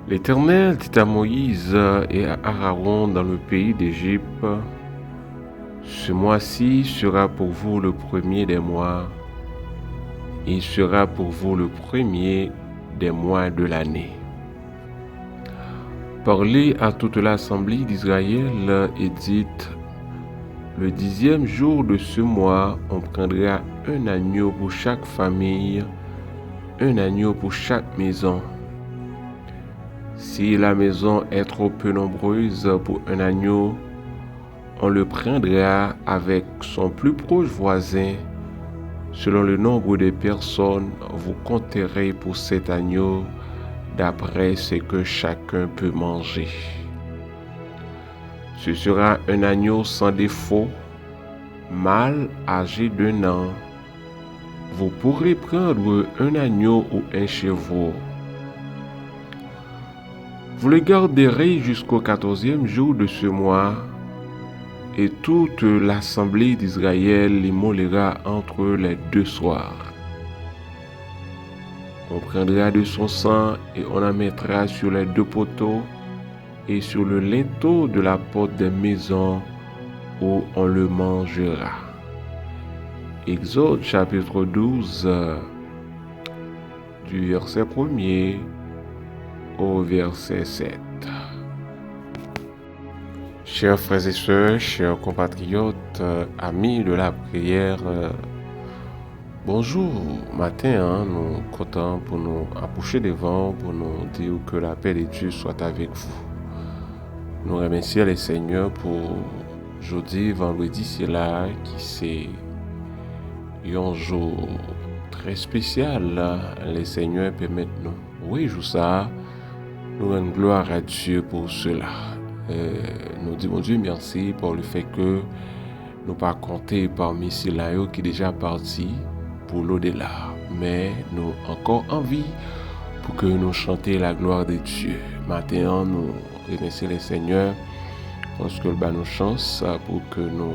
L'Éternel dit à Moïse et à Aaron dans le pays d'Égypte, ce mois-ci sera pour vous le premier des mois, et sera pour vous le premier des mois de l'année. Parlez à toute l'assemblée d'Israël et dites, le 10e jour de ce mois, on prendra un agneau pour chaque famille, un agneau pour chaque maison. Si la maison est trop peu nombreuse pour un agneau, on le prendra avec son plus proche voisin. Selon le nombre de personnes, vous compterez pour cet agneau d'après ce que chacun peut manger. Ce sera un agneau sans défaut, mâle âgé d'1 an. Vous pourrez prendre un agneau ou un chevreau. Vous le garderez jusqu'au 14e jour de ce mois, et toute l'assemblée d'Israël l'immolera entre les 2 soirs. On prendra de son sang et on en mettra sur les 2 poteaux et sur le linteau de la porte des maisons où on le mangera. Exode chapitre 12, du verset 1er au verset 7. Chers frères et sœurs, chers compatriotes, amis de la prière, bonjour. Matin, nous comptons pour nous approcher devant, pour nous dire que la paix de Dieu soit avec vous. Nous remercions le Seigneur pour jeudi, vendredi, c'est là qui c'est un jour très spécial. Le Seigneur permet nous. Oui, jour ça, nous rendons gloire à Dieu pour cela. Nous disons Dieu merci pour le fait que nous pas compter parmi ceux-là qui déjà parti pour l'au-delà, mais nous encore envie pour que nous chantions la gloire de Dieu. Maintenant, nous remercions le Seigneur parce que nous chance pour que nous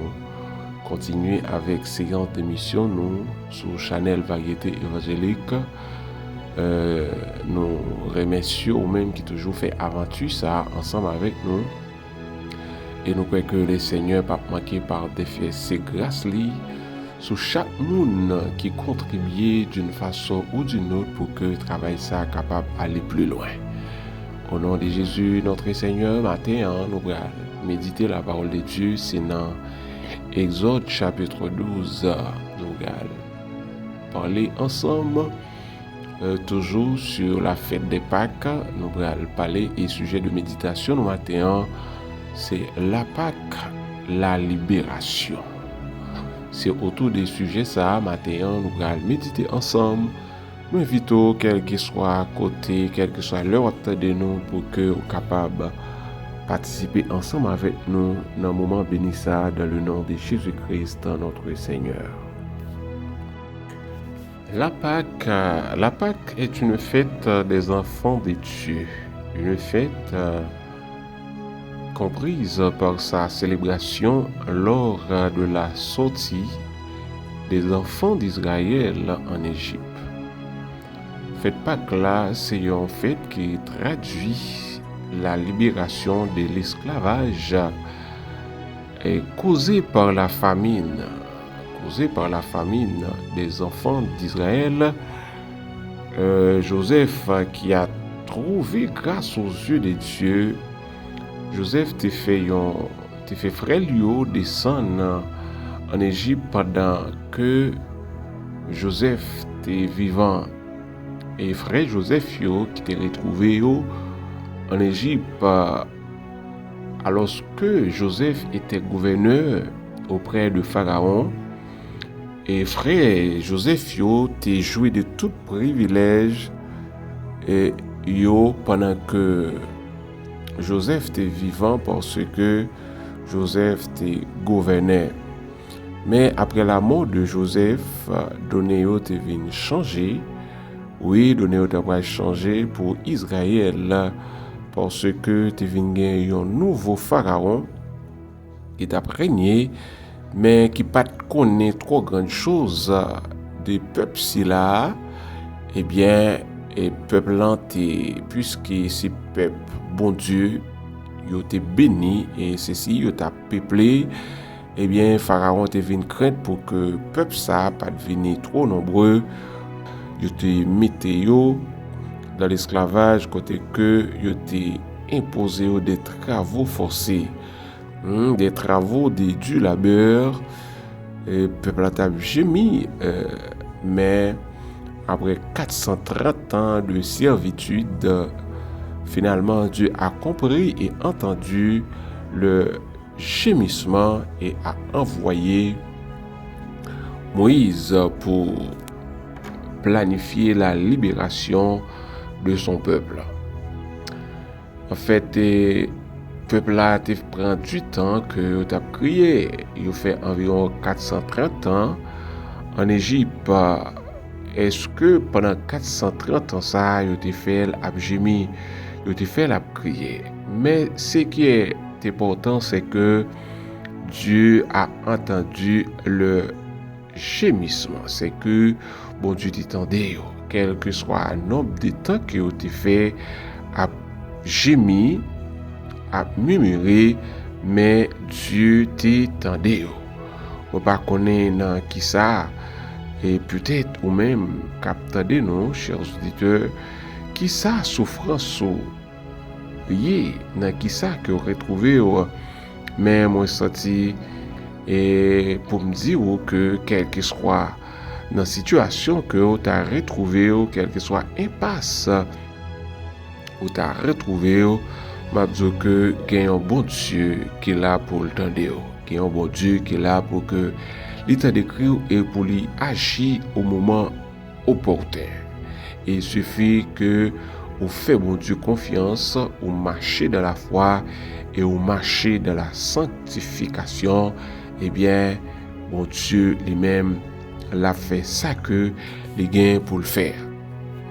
continuions avec séance d'émission nous sur Channel Variété Évangélique. Nous remercions même qui toujours fait aventure ça ensemble avec nous. Et nous croyons que le Seigneur pas manqué par des faits ses grâces sur chaque monde qui contribue d'une façon ou d'une autre pour que le travail soit capable d'aller plus loin. Au nom de Jésus, notre Seigneur, matin, nous allons méditer la parole de Dieu, c'est dans Exode chapitre 12. Nous allons parler ensemble, toujours sur la fête des Pâques. Nous allons parler et sujet de méditation, nous matin, c'est la Pâque, la libération. C'est autour des sujets ça, matin, nous allons méditer ensemble. Nous invitons, quel que soit côté, quel que soit l'heure de nous, pour que vous capable de participer ensemble avec nous dans un moment béni ça, dans le nom de Jésus-Christ, notre Seigneur. La Pâque est une fête des enfants de Dieu, une fête comprise par sa célébration lors de la sortie des enfants d'Israël en Égypte. Fête Pâques là, c'est une fête qui traduit la libération de l'esclavage causée par la famine des enfants d'Israël. Joseph qui a trouvé grâce aux yeux de Dieu. Joseph te fait frère Lio descendre en Égypte pendant que Joseph était vivant. Et frère Joseph qui t'est retrouvé en Égypte alors que Joseph était gouverneur auprès de Pharaon. Et frère Joseph t'est joué de tout privilège et pendant que Joseph était vivant parce que Joseph était gouverneur. Mais après la mort de Joseph, Donéo était venu changer. Oui, Donéo t'a changé pour Israël parce que était venu un nouveau pharaon qui t'a régné, mais qui pas connaît trop grande chose des peuples si là. Eh bien, Et peuple là, puisque c'est peuple, bon Dieu, yo te béni et ceci, yo t'a peuplé, eh bien, Pharaon te venu crainte pour que peuple ça pas devenir trop nombreux. Yo te mette yo dans l'esclavage côté que yo te imposé des travaux forcés, des travaux de du labeur. Et peuple a gémi, mais après 430 ans de servitude, finalement Dieu a compris et entendu le gémissement et a envoyé Moïse pour planifier la libération de son peuple. En fait, le peuple a pris du temps que tu as crié. Il fait environ 430 ans en Égypte. Est-ce que pendant 430 ans, ça, il a fait l'abgémie, il a fait la crier? Mais ce qui est important, c'est que Dieu a entendu le gémissement. C'est que bon Dieu t'entendait, quel que soit le nombre de temps que tu fait à gémir, à murmurer, mais Dieu t'entendait. On ne connaît pas qui ça. Et peut-être ou même capter nous, chers auditeurs, qui ça souffrance y dans qui ça que vous retrouvez, mais moi senti et pour me dire que quel que soit dans la situation que vous avez retrouvé, quel que soit impasse vous avez retrouvé, m'a dit que il y a un bon Dieu qui est là pour le tendre, qu'il y a un bon Dieu qui est là pour que l'état d'écrire et pour lui agir au moment opportun. Et il suffit que vous faites bon Dieu confiance, vous marchez dans la foi et vous marchez dans la sanctification, eh bien, bon Dieu lui-même l'a fait ça que les gains pour le faire.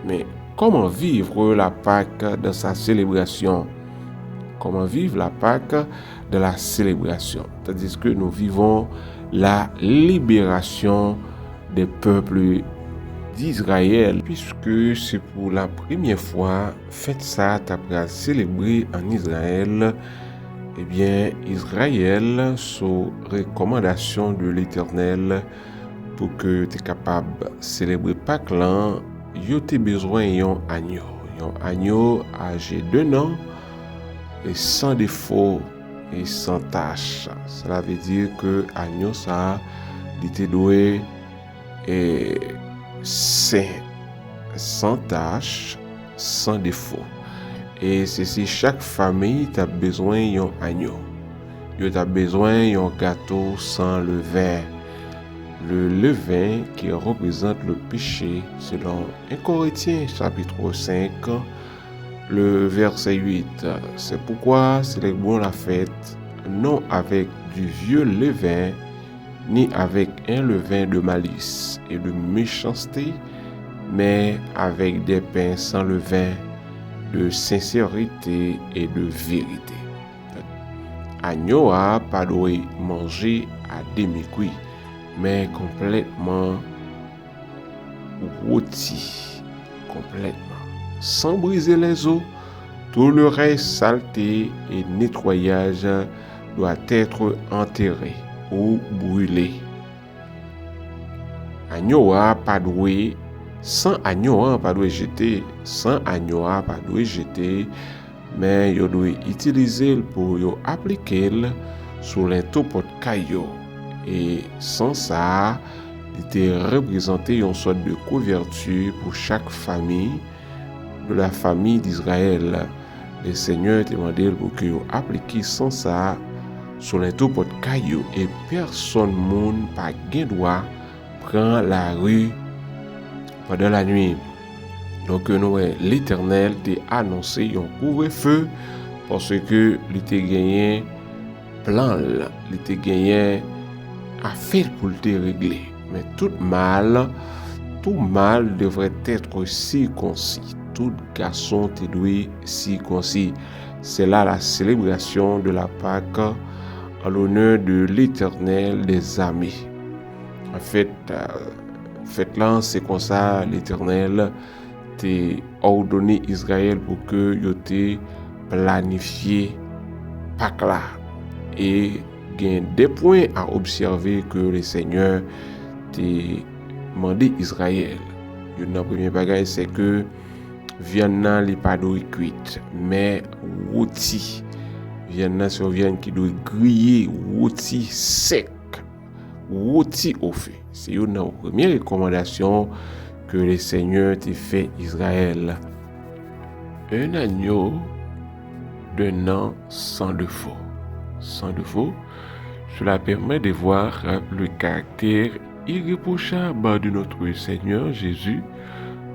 Mais comment vivre la Pâque dans sa célébration? Comment vivre la Pâque de la célébration? C'est-à-dire que nous vivons la libération des peuples d'Israël, puisque c'est pour la première fois fête ça après célébrer en Israël. Eh bien, Israël, sous recommandation de l'Éternel, pour que tu es capable de célébrer Pâques là, tu as besoin d'un agneau. Un agneau âgé d'1 an et sans défaut et sans tache. Cela veut dire que l'agneau ça, il était doué et saint, sans tache, sans défaut. Et c'est chaque famille a besoin d'un agneau. Il a besoin d'un gâteau sans levain. Le levain qui représente le péché, selon 1 Corinthiens chapitre 5, le verset 8. C'est pourquoi célébrons la fête, non avec du vieux levain, ni avec un levain de malice et de méchanceté, mais avec des pains sans levain, de sincérité et de vérité. Agneau a pas doit manger à demi-cuit, mais complètement rôti, complètement, sans briser les os. Tout le reste saleté et nettoyage doit être enterré ou brûlé. Agneau a pas doué, sans agneau a pas doué jeter, sans agneau a pas doué jeter, mais yo doit utiliser pour yo appliquer sur l'inteau pot caillou. Et sans ça, il était représenté une sorte de couverture pour chaque famille de la famille d'Israël. Le Seigneur demandait pour que vous appliquiez sans ça sur l'inteau pot caillou et personne monde pas gain droit prend la rue pendant la nuit. Donc l'Éternel t'a annoncé un couvre-feu parce que il était gagné plan, il était gagné affaire pour te régler. Mais tout mal devrait être circoncis. Tout garçon te doit circoncis. C'est là la célébration de la Pâque en l'honneur de l'Éternel des armées. En fait, là, c'est comme ça l'Éternel te ordonné Israël pour que yo te planifié Pâques là. Et il y a des points à observer que le Seigneur t'a demandé Israël. Le premier bagage, c'est que viande n'est pas cuite, mais rôti. Viande c'est une viande qui doit griller, rôti sec, rôti au feu. C'est une première recommandation que le Seigneur t'a fait Israël. Un agneau d'un an sans défaut. Sans défaut, cela permet de voir le caractère irréprochable de notre Seigneur Jésus,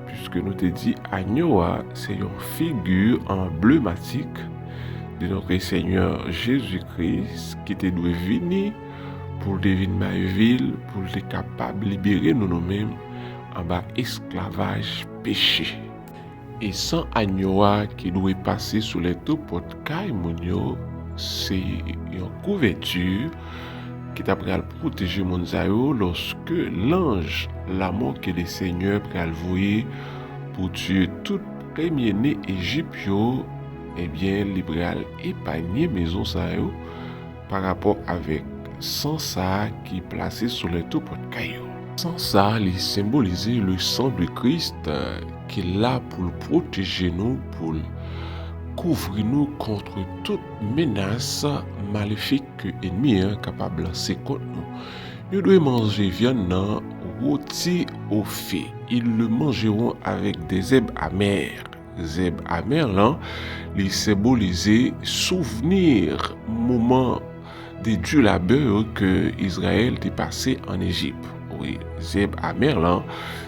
puisque nous te dit agneau, c'est une figure emblématique de notre Seigneur Jésus-Christ qui te doit venir pour devenir ma ville, pour être capable de libérer nous-mêmes en bas esclavage péché. Et sans agneau qui doit passer sous les deux portes caïmonio, c'est une couverture qui t'a pris à protéger mon zayo lorsque l'ange, l'amour que le Seigneur pral voyer pour tuer tout premier-né égyptien, eh bien, libéral épargner maison zayo par rapport avec sans ça qui est placé sur les deux portes caillou. Sans ça, il symbolisait le sang de Christ qui est là pour protéger nous, pour couvrir nous contre toute menace maléfique que l'ennemi est capable de lancer contre nous. Nous devons manger viande rôti au feu. Ils le mangeront avec des herbes amères. Les herbes amères, là, ils symbolisaient souvenir, moment de dur labeur que Israël est passé en Égypte. Oui, les herbes amères, là,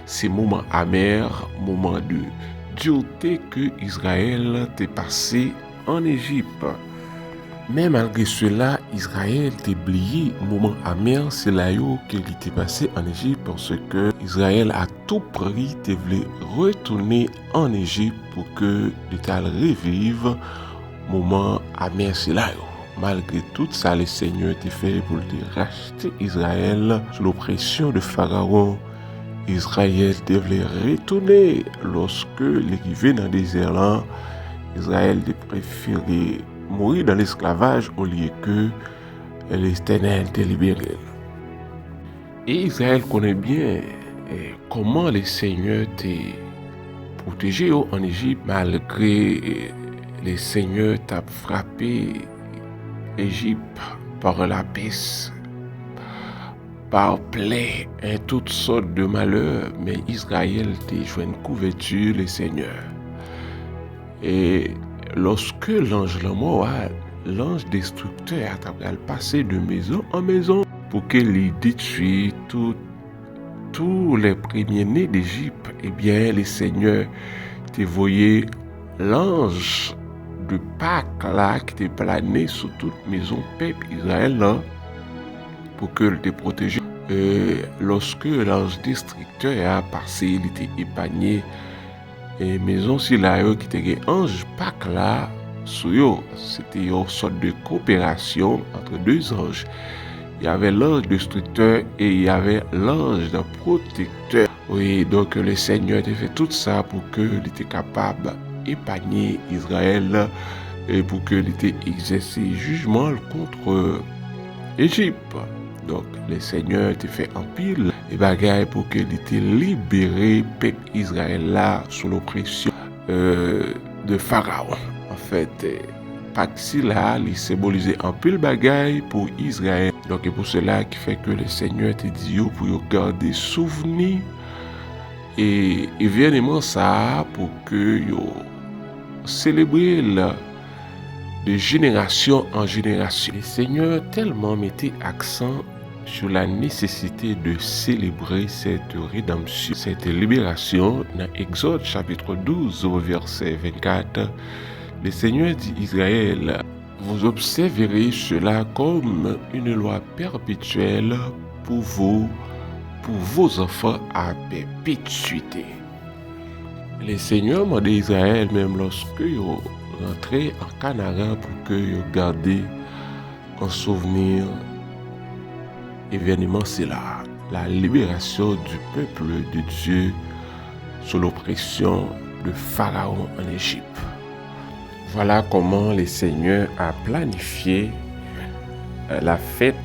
c'est moment amer, moment de dureté que Israël t'est passé en Égypte. Mais malgré cela, Israël t'a oublié moment amer, c'est là qu'il était passé en Égypte parce que Israël a tout prix te voulait retourner en Égypte pour que l'État revive moment amer, c'est là. Malgré tout ça, le Seigneur t'a fait pour te racheter Israël sous l'oppression de Pharaon. Israël devait retourner lorsque l'arrivée dans le désert là, Israël a préféré mourir dans l'esclavage au lieu que l'Éternel te libéré. Et Israël connaît bien comment le Seigneur t'a protégé en Égypte malgré le Seigneur t'a frappé l'Égypte par la peste, par plaie et toutes sortes de malheurs, mais Israël t'a joué une couverture, le Seigneur. Et lorsque l'ange l'ange destructeur a passé de maison en maison pour qu'il détruise tous les premiers-nés d'Égypte, eh bien, le Seigneur t'a envoyé l'ange de Pâques là qui t'a plané sur toute maison peuple Israël là, pour que te protège. Lorsque l'ange destructeur a passé, il était épargné. Et maison si là qui était ange Pâques là sur yo, c'était une sorte de coopération entre deux anges. Il y avait l'ange destructeur et il y avait l'ange de protecteur. Oui, donc le Seigneur a fait tout ça pour que il était capable d'épargner Israël et pour que il était exercé jugement contre l'Égypte. Donc le Seigneur a fait en pile et bagaille pour qu'il était libéré peuple Israël là sous l'oppression de Pharaon. En fait, Pâques là, il symbolisait en pile bagaille pour Israël. Donc c'est pour cela qui fait que le Seigneur te dit pour garder souvenir et événement ça pour que yo célébrer de génération en génération. Le Seigneur tellement mettait accent sur la nécessité de célébrer cette rédemption, cette libération. Dans Exode chapitre 12 verset 24, le Seigneur dit Israël, vous observerez cela comme une loi perpétuelle pour vous, pour vos enfants à perpétuité. Le Seigneur m'a dit Israël, même lorsque vous rentrez en Canaan, pour que vous gardez en souvenir événement, c'est la libération du peuple de Dieu sous l'oppression de Pharaon en Égypte. Voilà comment le Seigneur a planifié la fête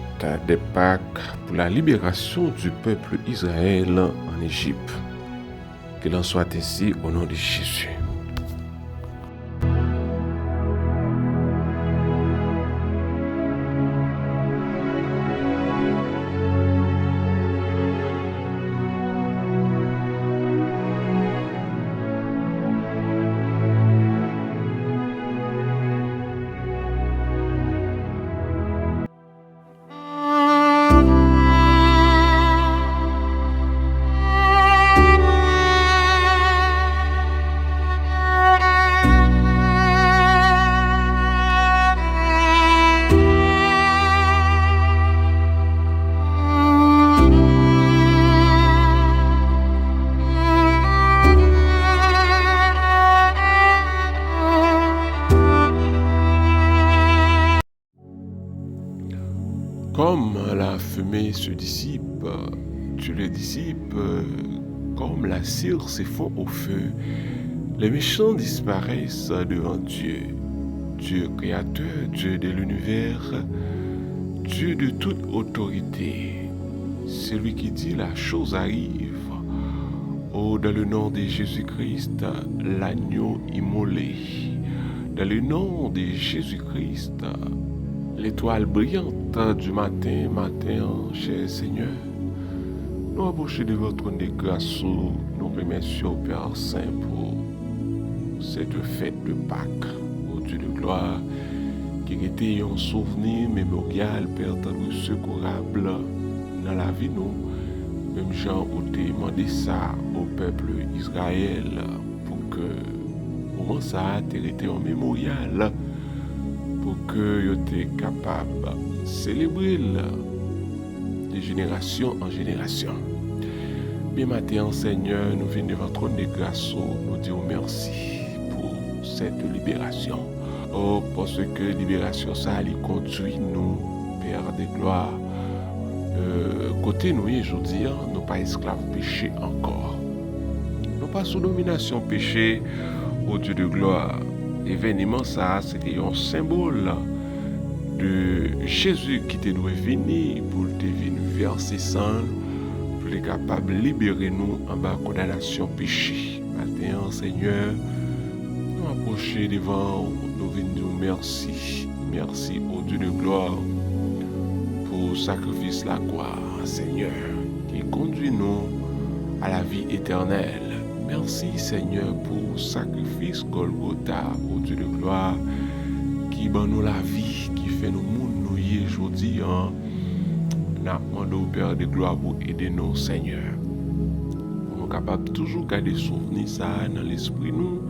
des Pâques pour la libération du peuple Israël en Égypte. Qu'il en soit ainsi au nom de Jésus. Comme la fumée se dissipe, tu le dissipes, comme la cire s'effondre au feu, les méchants disparaissent devant Dieu. Dieu créateur, Dieu de l'univers, Dieu de toute autorité. C'est lui qui dit la chose arrive. Oh, dans le nom de Jésus-Christ, l'agneau immolé. Dans le nom de Jésus-Christ, l'étoile brillante du matin, cher Seigneur. Nous approchons de votre trône de grâce, nous remercions Père Saint pour cette fête de Pâques, au Dieu de gloire, qui était un souvenir mémorial, Père, secourable dans la vie, nous. Même Jean où tu demandé ça au peuple Israël pour que, au moment ça, tu été un mémorial pour que tu sois capable de célébrer de génération en génération. Bien matin, Seigneur, nous venons devant votre trône de grâce, nous disons merci pour cette libération. Oh, parce que libération, ça allait conduire nous, Père de gloire. Côté nous, aujourd'hui, nous pas esclaves péché encore. Nous pas sous domination péché, au Dieu de gloire. Événement ça, c'était un symbole de Jésus qui te doit venir pour te venir verser sang, pour être capable de libérer nous en bas de condamnation péché. Maintenant, Seigneur, nous approcher devant, nous venons dire merci. Merci au Dieu de gloire pour le sacrifice la croix, Seigneur, qui conduit nous à la vie éternelle. Merci Seigneur pour le sacrifice Golgotha, au Dieu de gloire, qui donne nous la vie, qui fait nous monde nous y aujourd'hui. Nous demandons au Père de gloire pour aider nous, Seigneur. Pour nous capables toujours garder souvenir ça dans l'esprit nous,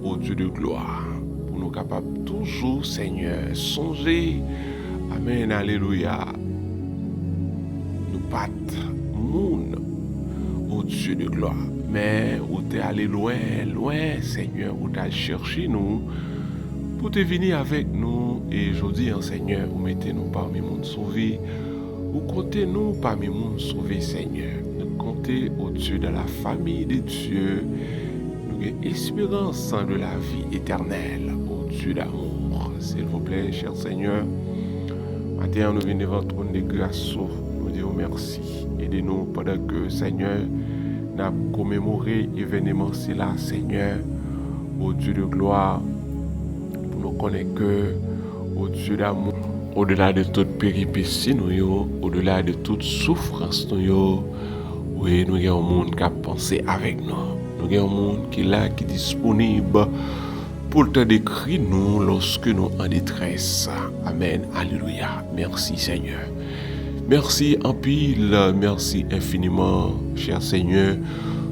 au Dieu de gloire. Pour nous capables toujours, Seigneur, songer. Amen, alléluia. Nous pas monde, au Dieu de gloire. Mais où tu es allé loin, Seigneur, où tu as cherché nous, pour te venir avec nous. Et je dis, Seigneur, où mettez-nous parmi les mondes sauvés, où comptez-nous parmi les mondes sauvés, Seigneur. Nous comptez au Dieu de la famille de Dieu, nous avons espérance de la vie éternelle, au Dieu d'amour. S'il vous plaît, cher Seigneur, maintenant nous venons devant votre trône de grâce, nous disons merci. Aidez-nous pendant que, Seigneur, nous avons commémoré l'événement là, Seigneur, au Dieu de gloire, pour nous connaître que, au Dieu d'amour, au-delà de toute péripétie, au-delà de toute souffrance, oui, nous avons un monde qui a pensé avec nous. Nous avons un monde qui est là, qui est disponible pour te décrire nous lorsque nous sommes en détresse. Amen. Alléluia. Merci Seigneur. Merci en pile, merci infiniment, cher Seigneur,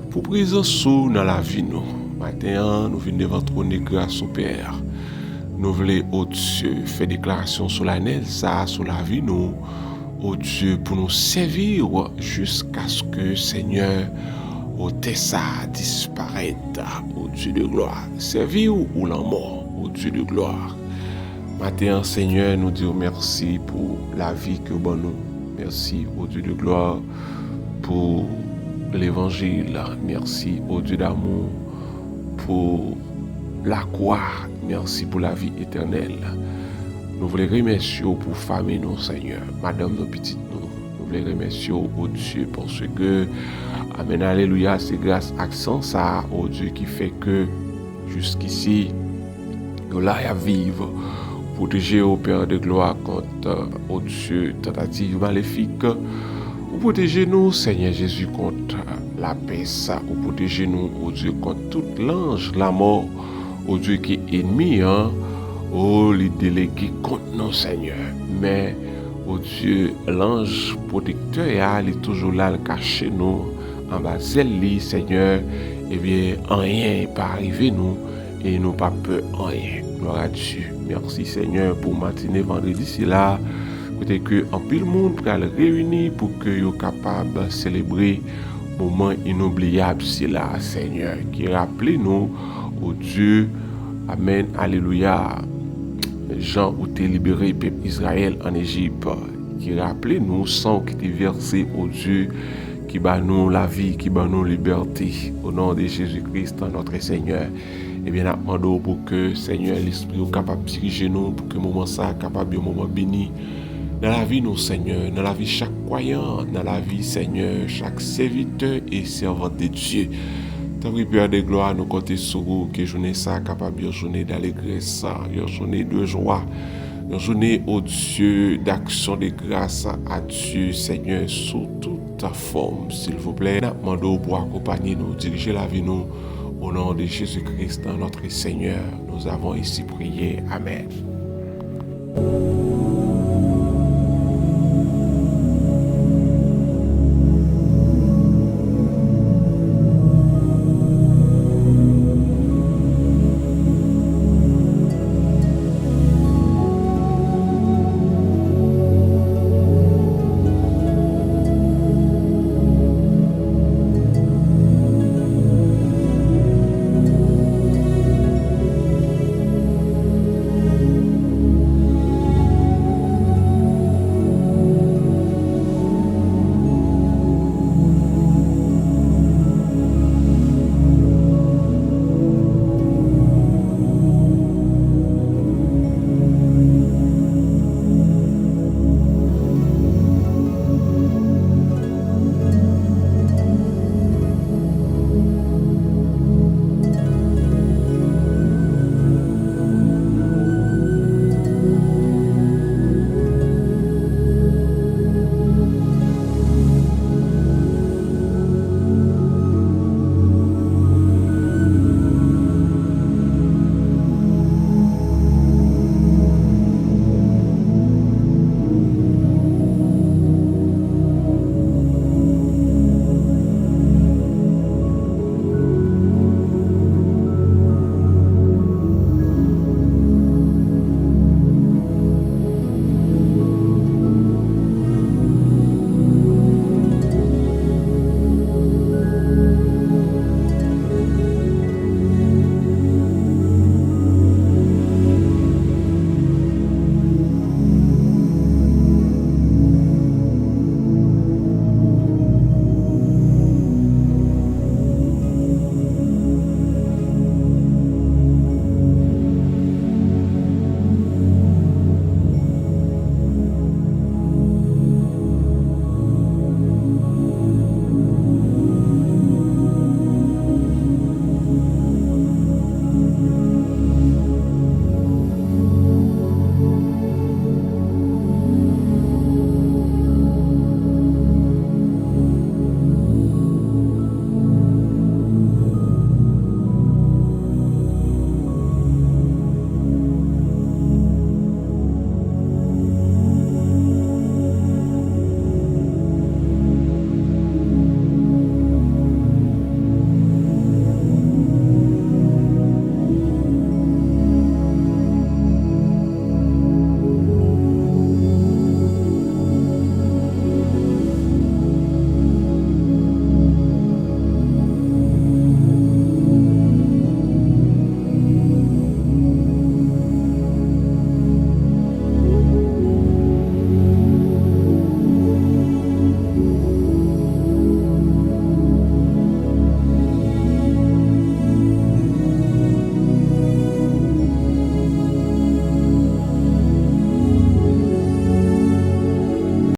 pour présence dans la vie nous. Maintenant, nous venons devant trône de grâce au Père. Nous voulons, oh Dieu, faire déclaration solennelle ça sur la vie nous, oh Dieu, pour nous servir jusqu'à ce que, Seigneur, oh ça disparaisse, oh Dieu de gloire. Servir ou la mort, oh Dieu de gloire. Maintenant, Seigneur, nous disons merci pour la vie que bon nous. Merci au Dieu de gloire pour l'évangile. Merci au Dieu d'amour pour la croix. Merci pour la vie éternelle. Nous voulons remercier pour famille nous, Seigneur. Madame, nos petites nous. Nous voulons remercier au Dieu parce que, amen, alléluia, c'est grâce à ça, au Dieu qui fait que jusqu'ici, nous là à vivre. Protéger au Père de gloire contre, au Dieu, tentative maléfique. Ou protégez-nous, Seigneur Jésus, contre la paix, ça. Ou protégez-nous, au Dieu, contre tout l'ange, la mort, au Dieu qui est ennemi, hein. Oh, les délégués contre nous, Seigneur. Mais, oh Dieu, l'ange protecteur, il est toujours là, le cacher nous, en bas de Seigneur. Eh bien, rien n'est pas arrivé, nous, et nous pas peur, rien. Gloire à Dieu. Merci, Seigneur, pour matinée, vendredi, c'est là. Côté que, en pile monde, pour le réunir, pour que soient capables de célébrer moment inoubliable, c'est là, Seigneur, qui rappelle nous, au Dieu, amen, alléluia. Jean où t'es libéré peuple Israël en Égypte, qui rappelait nous sang qui était versé au Dieu, qui bat nous la vie, qui bat nous liberté, au nom de Jésus-Christ, notre Seigneur. Et bien, nous demandons pour que Seigneur, l'Esprit soit capable de diriger nous, pour que le moment ça capable de moment béni. Dans la vie, nous, Seigneur, dans la vie chaque croyant, dans la vie, Seigneur, chaque serviteur et servante de Dieu. Père de gloire, nous comptons sur vous, que journée ça capable de journée d'allégresse, une journée de joie, une journée au Dieu d'action de grâce à Dieu, Seigneur, sous toute ta forme, s'il vous plaît. Nous demandons pour accompagner nous, diriger la vie nous, au nom de Jésus-Christ, notre Seigneur. Nous avons ici prié. Amen.